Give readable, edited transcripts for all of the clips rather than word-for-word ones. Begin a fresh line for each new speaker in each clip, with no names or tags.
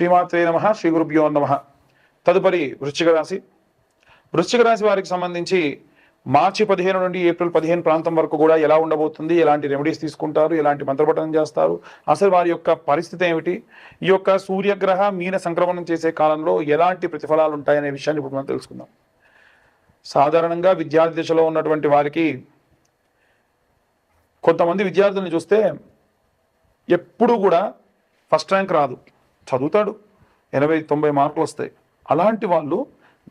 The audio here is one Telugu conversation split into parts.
శ్రీమాత్రే నమః, శ్రీ గురుభ్యో నమః. తదుపరి వృశ్చిక రాశి. వృశ్చిక రాశి వారికి సంబంధించి మార్చి 15 నుండి ఏప్రిల్ 15 ప్రాంతం వరకు కూడా ఎలా ఉండబోతుంది, ఎలాంటి రెమెడీస్ తీసుకుంటారు, ఎలాంటి మంత్రపఠనం చేస్తారు, అసలు వారి యొక్క పరిస్థితి ఏమిటి, ఈ యొక్క సూర్యగ్రహ మీన సంక్రమణం చేసే కాలంలో ఎలాంటి ప్రతిఫలాలు ఉంటాయనే విషయాన్ని ఇప్పుడు మనం తెలుసుకుందాం. సాధారణంగా విద్యార్థి దశలో ఉన్నటువంటి వారికి కొంతమంది విద్యార్థులను చూస్తే ఎప్పుడు కూడా ఫస్ట్ ర్యాంక్ రాదు, చదువుతాడు 80-90 మార్కులు వస్తాయి. అలాంటి వాళ్ళు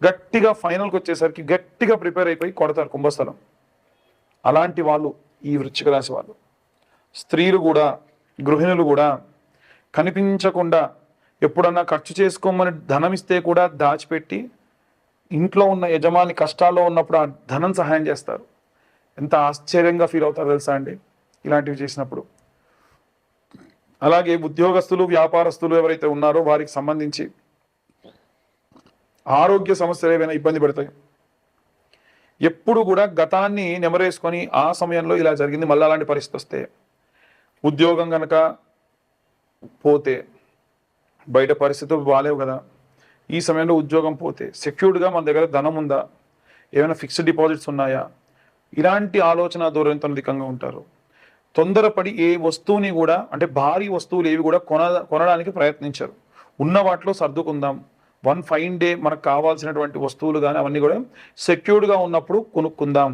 గట్టిగా ఫైనల్కి వచ్చేసరికి గట్టిగా ప్రిపేర్ అయిపోయి కొడతారు కుంభస్థలం. అలాంటి వాళ్ళు ఈ వృశ్చిక రాశి వాళ్ళు. స్త్రీలు కూడా, గృహిణులు కూడా కనిపించకుండా ఎప్పుడన్నా ఖర్చు చేసుకోమని ధనం ఇస్తే కూడా దాచిపెట్టి ఇంట్లో ఉన్న యజమాని కష్టాల్లో ఉన్నప్పుడు ఆ ధనం సహాయం చేస్తారు. ఎంత ఆశ్చర్యంగా ఫీల్ అవుతారో తెలుసా అండి ఇలాంటివి చేసినప్పుడు. అలాగే ఉద్యోగస్తులు, వ్యాపారస్తులు ఎవరైతే ఉన్నారో వారికి సంబంధించి ఆరోగ్య సమస్యలు ఏవైనా ఇబ్బంది పెడతాయి. ఎప్పుడు కూడా గతాన్ని నెమరేసుకొని ఆ సమయంలో ఇలా జరిగింది, మళ్ళీ అలాంటి పరిస్థితి వస్తే, ఉద్యోగం కనుక పోతే, బయట పరిస్థితులు బాగాలేవు కదా, ఈ సమయంలో ఉద్యోగం పోతే సెక్యూర్డ్గా మన దగ్గర ధనం ఉందా, ఏమైనా ఫిక్స్డ్ డిపాజిట్స్ ఉన్నాయా, ఇలాంటి ఆలోచన ధోరణితో అధికంగా ఉంటారు. తొందరపడి ఏ వస్తువుని కూడా, అంటే భారీ వస్తువులు ఏవి కూడా కొనడానికి ప్రయత్నించరు. ఉన్న వాటిలో సర్దుకుందాం, వన్ ఫైన్ డే మనకు కావాల్సినటువంటి వస్తువులు కానీ అవన్నీ కూడా సెక్యూర్డ్గా ఉన్నప్పుడు కొనుక్కుందాం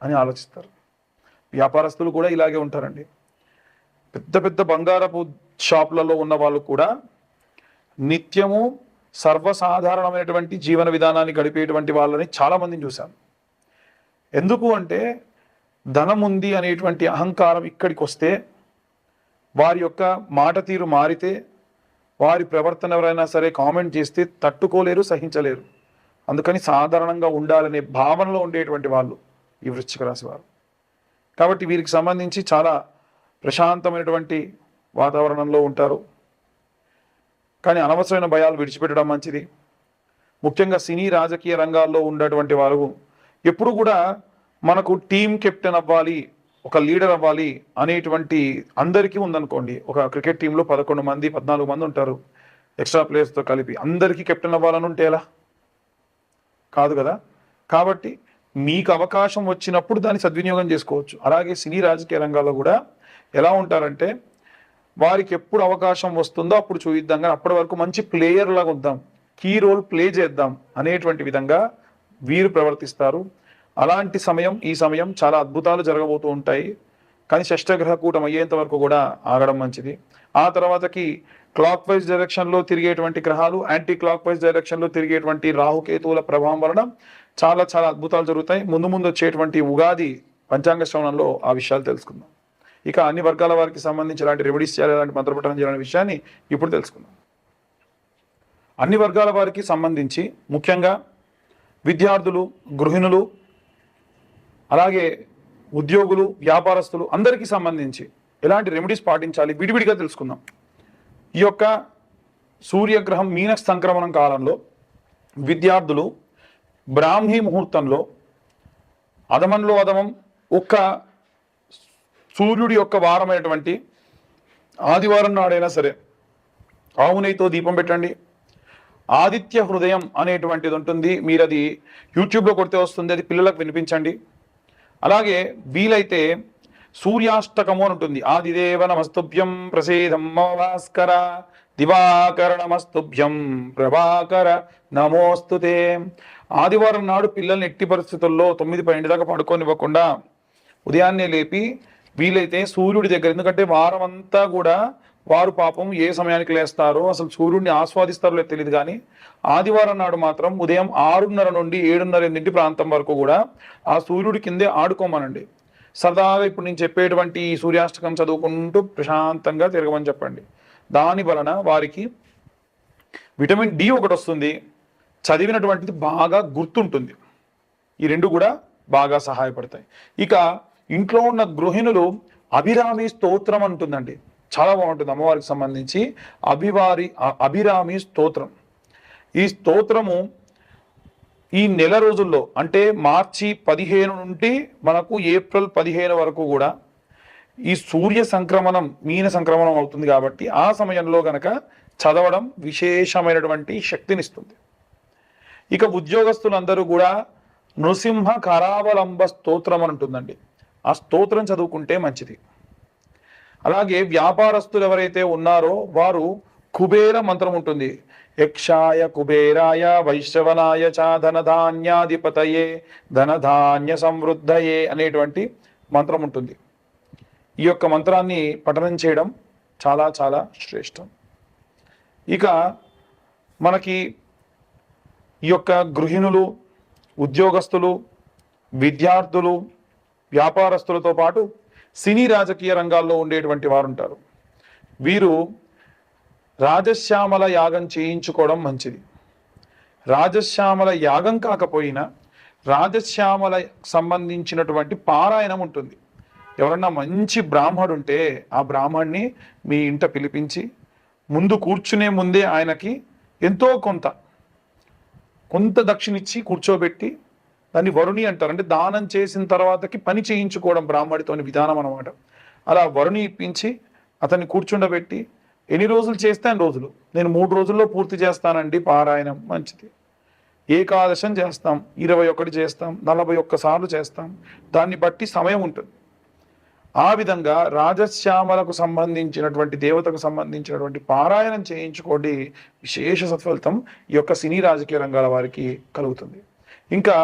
అని ఆలోచిస్తారు. వ్యాపారస్తులు కూడా ఇలాగే ఉంటారండి. పెద్ద పెద్ద బంగారపు షాపులలో ఉన్న వాళ్ళు కూడా నిత్యము సర్వసాధారణమైనటువంటి జీవన విధానాన్ని గడిపేటువంటి వాళ్ళని చాలామందిని చూశాను. ఎందుకు అంటే ధనం ఉంది అనేటువంటి అహంకారం ఇక్కడికి వస్తే, వారి యొక్క మాట తీరు మారితే, వారి ప్రవర్తన ఎవరైనా సరే కామెంట్ చేస్తే తట్టుకోలేరు, సహించలేరు. అందుకని సాధారణంగా ఉండాలనే భావనలో ఉండేటువంటి వాళ్ళు ఈ వృశ్చిక రాశి వారు. కాబట్టి వీరికి సంబంధించి చాలా ప్రశాంతమైనటువంటి వాతావరణంలో ఉంటారు. కానీ అనవసరమైన భయాలు విడిచిపెట్టడం మంచిది. ముఖ్యంగా సినీ రాజకీయ రంగాల్లో ఉన్నటువంటి వారు ఎప్పుడు కూడా మనకు టీం కెప్టెన్ అవ్వాలి, ఒక లీడర్ అవ్వాలి అనేటువంటి అందరికీ ఉందనుకోండి. ఒక క్రికెట్ టీంలో 11 మంది 14 మంది ఉంటారు, ఎక్స్ట్రా ప్లేయర్స్తో కలిపి. అందరికీ కెప్టెన్ అవ్వాలని ఉంటే ఎలా? కాదు కదా. కాబట్టి మీకు అవకాశం వచ్చినప్పుడు దాన్ని సద్వినియోగం చేసుకోవచ్చు. అలాగే సినీ రాజకీయ రంగాల్లో కూడా ఎలా ఉంటారంటే, వారికి ఎప్పుడు అవకాశం వస్తుందో అప్పుడు చూయిద్దాం, కానీ అప్పటి వరకు మంచి ప్లేయర్ లాగా వద్దాం, కీ రోల్ ప్లే చేద్దాం అనేటువంటి విధంగా వీరు ప్రవర్తిస్తారు. అలాంటి సమయం ఈ సమయం చాలా అద్భుతాలు జరగబోతూ ఉంటాయి. కానీ షష్టగ్రహ కూటం అయ్యేంత వరకు కూడా ఆగడం మంచిది. ఆ తర్వాతకి క్లాక్ వైజ్ డైరెక్షన్లో తిరిగేటువంటి గ్రహాలు, యాంటీ క్లాక్ వైజ్ డైరెక్షన్లో తిరిగేటువంటి రాహుకేతువుల ప్రభావం వలన చాలా చాలా అద్భుతాలు జరుగుతాయి. ముందు ముందు వచ్చేటువంటి ఉగాది పంచాంగ శ్రవణంలో ఆ విషయాలు తెలుసుకుందాం. ఇక అన్ని వర్గాల వారికి సంబంధించి ఎలాంటి రెమెడీస్ చేయాలి, ఎలాంటి మంత్రపఠనం చేయాలనే విషయాన్ని ఇప్పుడు తెలుసుకుందాం. అన్ని వర్గాల వారికి సంబంధించి ముఖ్యంగా విద్యార్థులు, గృహిణులు, అలాగే ఉద్యోగులు, వ్యాపారస్తులు అందరికీ సంబంధించి ఎలాంటి రెమెడీస్ పాటించాలి విడివిడిగా తెలుసుకుందాం. ఈ యొక్క సూర్యగ్రహం మీన సంక్రమణం కాలంలో విద్యార్థులు బ్రాహ్మీ ముహూర్తంలో అధమంలో అధమం ఒక్క సూర్యుడి యొక్క వారమైనటువంటి ఆదివారం నాడైనా సరే ఆవు నెయ్యితో దీపం పెట్టండి. ఆదిత్య హృదయం అనేటువంటిది ఉంటుంది, మీరు అది యూట్యూబ్లో కొడితే వస్తుంది, అది పిల్లలకు వినిపించండి. అలాగే వీలైతే సూర్యాష్టకము అని ఉంటుంది. ఆదిదేవ నమస్తుభ్యం ప్రసేదం భాస్కర, దివాకర నమస్తుభ్యం ప్రభాకర నమోస్తుతే. ఆదివారం నాడు పిల్లల్ని ఎట్టి పరిస్థితుల్లో 9-10 దాకా పడుకోనివ్వకుండా ఉదయాన్నే లేపి వీలైతే సూర్యుడి దగ్గర, ఎందుకంటే వారం అంతా కూడా వారు పాపం ఏ సమయానికి లేస్తారో, అసలు సూర్యుడిని ఆస్వాదిస్తారో లేదు తెలియదు, కానీ ఆదివారం నాడు మాత్రం ఉదయం 6:30 నుండి 7:30 ప్రాంతం వరకు కూడా ఆ సూర్యుడి కిందే ఆడుకోమనండి. సరదాగా ఇప్పుడు నేను చెప్పేటువంటి ఈ సూర్యాష్టకం చదువుకుంటూ ప్రశాంతంగా తిరగమని చెప్పండి. దాని వలన వారికి విటమిన్ డి ఒకటి వస్తుంది, చదివినటువంటిది బాగా గుర్తుంటుంది. ఈ రెండు కూడా బాగా సహాయపడతాయి. ఇక ఇంట్లో ఉన్న గృహిణులు అభిరామి స్తోత్రం అంటుందండి, చాలా బాగుంటుంది అమ్మవారికి సంబంధించి. అభిరామి స్తోత్రం, ఈ స్తోత్రము ఈ నెల రోజుల్లో అంటే మార్చి 15 నుండి మనకు ఏప్రిల్ 15 వరకు కూడా ఈ సూర్య సంక్రమణం మీన సంక్రమణం అవుతుంది. కాబట్టి ఆ సమయంలో గనక చదవడం విశేషమైనటువంటి శక్తినిస్తుంది. ఇక ఉద్యోగస్తులందరూ కూడా నృసింహ కరావలంబ స్తోత్రం అని ఉంటుందండి, ఆ స్తోత్రం చదువుకుంటే మంచిది. అలాగే వ్యాపారస్తులు ఎవరైతే ఉన్నారో వారు కుబేర మంత్రం ఉంటుంది. యక్షాయ కుబేరాయ వైశ్రవణాయ చ ధనధాన్యాధిపతయే ధనధాన్య సమృద్ధయే అనేటువంటి మంత్రం ఉంటుంది. ఈ యొక్క మంత్రాన్ని పఠనం చేయడం చాలా చాలా శ్రేష్టం. ఇక మనకి ఈ యొక్క గృహిణులు, ఉద్యోగస్తులు, విద్యార్థులు, వ్యాపారస్తులతో పాటు సినీ రాజకీయ రంగాల్లో ఉండేటువంటి వారు ఉంటారు. వీరు రాజశ్యామల యాగం చేయించుకోవడం మంచిది. రాజశ్యామల యాగం కాకపోయినా రాజశ్యామల సంబంధించినటువంటి పారాయణం ఉంటుంది. ఎవరన్నా మంచి బ్రాహ్మడు ఉంటే ఆ బ్రాహ్మణ్ణి మీ ఇంట పిలిపించి ముందు కూర్చునే ముందే ఆయనకి ఎంతో కొంత దక్షిణిచ్చి కూర్చోబెట్టి, దాన్ని వరుణి అంటారు, అంటే దానం చేసిన తర్వాతకి పని చేయించుకోవడం బ్రాహ్మడితోని విధానం అన్నమాట. అలా వరుణి ఇప్పించి అతన్ని కూర్చుండబెట్టి ఎన్ని రోజులు చేస్తే అన్ని రోజులు, నేను 3 రోజుల్లో పూర్తి చేస్తానండి పారాయణం, మంచిది. ఏకాదశం చేస్తాం, 21 చేస్తాం, 41 సార్లు చేస్తాం, దాన్ని బట్టి సమయం ఉంటుంది. ఆ విధంగా రాజశ్యామలకు సంబంధించినటువంటి దేవతకు సంబంధించినటువంటి పారాయణం చేయించుకోండి, విశేష సత్ఫలితం ఈ యొక్క సినీ రాజకీయ రంగాల వారికి కలుగుతుంది. ఇంకా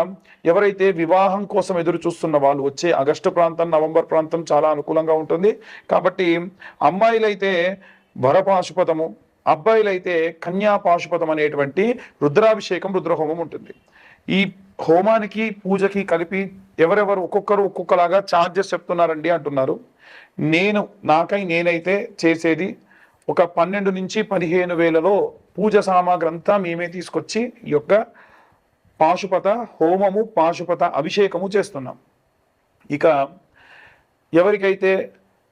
ఎవరైతే వివాహం కోసం ఎదురు చూస్తున్న వాళ్ళు, వచ్చే ఆగస్టు ప్రాంతం, నవంబర్ ప్రాంతం చాలా అనుకూలంగా ఉంటుంది. కాబట్టి అమ్మాయిలైతే వరపాశుపతము, అబ్బాయిలైతే కన్యాపాశుపతం అనేటువంటి రుద్రాభిషేకం, రుద్రహోమం ఉంటుంది. ఈ హోమానికి పూజకి కలిపి ఎవరెవరు ఒక్కొక్కరు ఒక్కొక్కలాగా ఛార్జెస్ చెప్తున్నారండి అంటున్నారు. నేనైతే చేసేది ఒక 12 నుంచి 15 వేలలో పూజ సామాగ్రి అంతా మేమే తీసుకొచ్చి ఈ యొక్క పాశుపత హోమము, పాశుపత అభిషేకము చేస్తున్నాం. ఇక ఎవరికైతే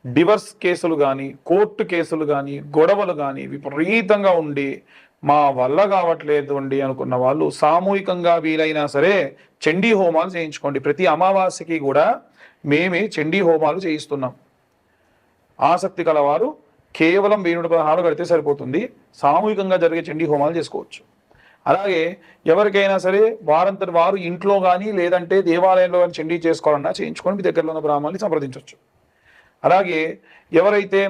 డివర్స్ కేసులు కానీ, కోర్టు కేసులు కానీ, గొడవలు కానీ విపరీతంగా ఉండి మా వల్ల కావట్లేదు అండి అనుకున్న వాళ్ళు సామూహికంగా వీలైనా సరే చండీ హోమాలు చేయించుకోండి. ప్రతి అమావాస్యకి కూడా మేమే చండీ హోమాలు చేయిస్తున్నాం. ఆసక్తి కలవారు కేవలం 1016 కడితే సరిపోతుంది, సామూహికంగా జరిగే చండీ హోమాలు చేసుకోవచ్చు. అలాగే ఎవరికైనా సరే వారంతటి వారు ఇంట్లో కానీ లేదంటే దేవాలయంలో కానీ చండీ చేసుకోవాలన్నా చేయించుకొని మీ దగ్గరలో ఉన్న బ్రాహ్మణుని సంప్రదించవచ్చు. అలాగే ఎవరైతే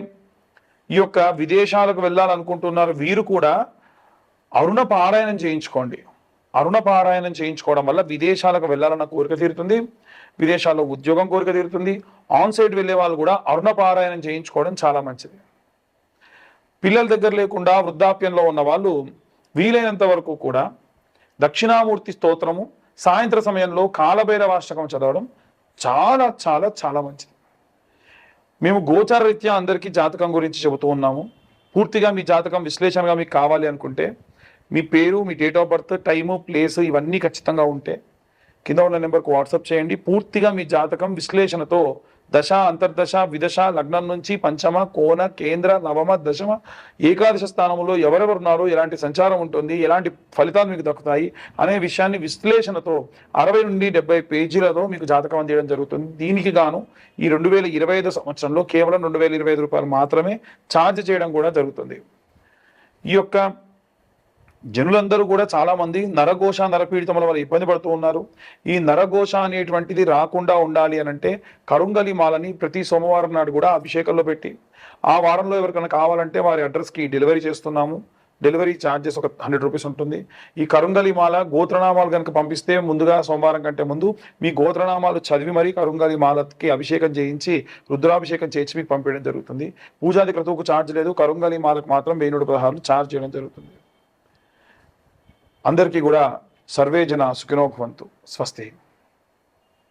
ఈ యొక్క విదేశాలకు వెళ్ళాలనుకుంటున్నారో వీరు కూడా అరుణ పారాయణం చేయించుకోండి. అరుణ పారాయణం చేయించుకోవడం వల్ల విదేశాలకు వెళ్ళాలన్న కోరిక తీరుతుంది, విదేశాల్లో ఉద్యోగం కోరిక తీరుతుంది. ఆన్ సైట్ వెళ్ళే వాళ్ళు కూడా అరుణ పారాయణం చేయించుకోవడం చాలా మంచిది. పిల్లల దగ్గర లేకుండా వృద్ధాప్యంలో ఉన్న వాళ్ళు వీలైనంత వరకు కూడా దక్షిణామూర్తి స్తోత్రము, సాయంత్ర సమయంలో కాలభైరవాష్టకం చదవడం చాలా చాలా చాలా మంచిది. మేము గోచార రీత్యా అందరికీ జాతకం గురించి చెబుతూ ఉన్నాము. పూర్తిగా మీ జాతకం విశ్లేషణగా మీకు కావాలి అనుకుంటే మీ పేరు, మీ date of birth, time, place ఇవన్నీ ఖచ్చితంగా ఉంటే కింద ఉన్న నెంబర్కు వాట్సాప్ చేయండి. పూర్తిగా మీ జాతకం విశ్లేషణతో దశ, అంతర్దశ, విదశ, లగ్నం నుంచి పంచమ, కోణ, కేంద్ర, నవమ, దశమ, ఏకాదశ స్థానంలో ఎవరెవరు ఉన్నారో, ఎలాంటి సంచారం ఉంటుంది, ఎలాంటి ఫలితాలు మీకు దక్కుతాయి అనే విషయాన్ని విశ్లేషణతో 60 నుండి 70 పేజీలతో మీకు జాతకం అందించడం జరుగుతుంది. దీనికి గాను ఈ 2025 సంవత్సరంలో కేవలం 2025 రూపాయలు మాత్రమే ఛార్జ్ చేయడం కూడా జరుగుతుంది. ఈ యొక్క జనులందరూ కూడా చాలా మంది నరఘోష, నరపీడితముల వల్ల ఇబ్బంది పడుతూ ఉన్నారు. ఈ నరఘోష అనేటువంటిది రాకుండా ఉండాలి అని అంటే కరుంగలి మాలని ప్రతి సోమవారం నాడు కూడా అభిషేకంలో పెట్టి ఆ వారంలో ఎవరికైనా కావాలంటే వారి అడ్రస్కి డెలివరీ చేస్తున్నాము. డెలివరీ ఛార్జెస్ ఒక 100 రూపీస్ ఉంటుంది. ఈ కరుంగలి మాల గోత్రనామాలు కనుక పంపిస్తే ముందుగా సోమవారం కంటే ముందు మీ గోత్రనామాలు చదివి మరీ కరుంగలి మాలకి అభిషేకం చేయించి రుద్రాభిషేకం చేయించి మీకు పంపించడం జరుగుతుంది. పూజాది క్రతువుకు ఛార్జ్ లేదు, కరుంగలి మాలకు మాత్రం 1116 ఛార్జ్ చేయడం జరుగుతుంది. అందరికీ కూడా సర్వే జన సుఖినో భవంతు. స్వస్తి.